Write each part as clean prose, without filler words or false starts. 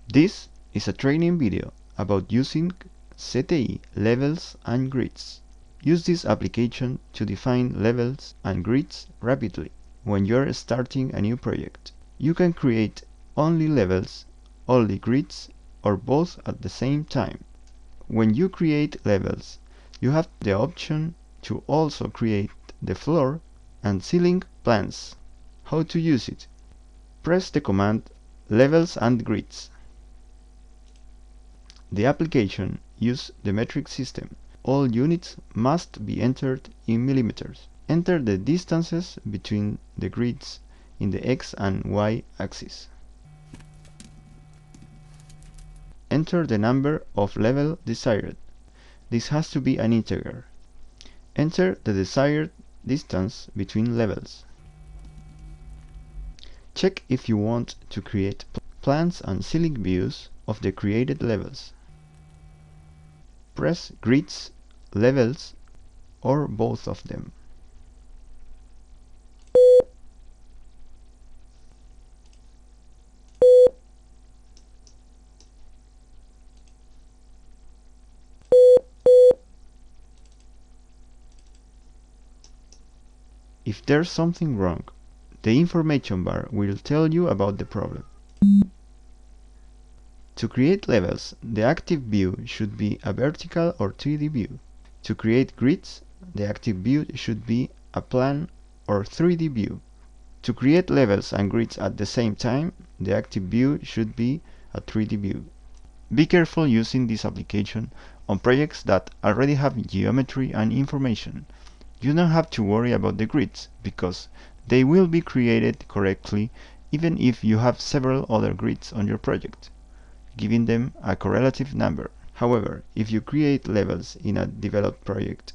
This is a training video about using CTI levels and grids. Use this application to define levels and grids rapidly when you're starting a new project. You can create only levels, only grids, or both at the same time. When you create levels, you have the option to also create the floor and ceiling plans. How to use it? Press the command Levels and Grids. The application uses the metric system. All units must be entered in millimeters. Enter the distances between the grids in the X and Y axis. Enter the number of levels desired. This has to be an integer. Enter the desired distance between levels. Check if you want to create plans and ceiling views of the created levels. Press Grids, Levels, or both of them. If there's something wrong, the information bar will tell you about the problem. To create levels, the active view should be a vertical or 3D view. To create grids, the active view should be a plan or 3D view. To create levels and grids at the same time, the active view should be a 3D view. Be careful using this application on projects that already have geometry and information. You don't have to worry about the grids, because they will be created correctly even if you have several other grids on your project, giving them a correlative number. However, if you create levels in a developed project,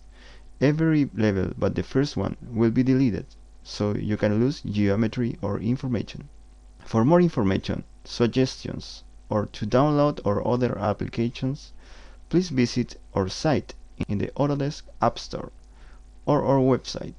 every level but the first one will be deleted, so you can lose geometry or information. For more information, suggestions, or to download our other applications, please visit our site in the Autodesk App Store or our website.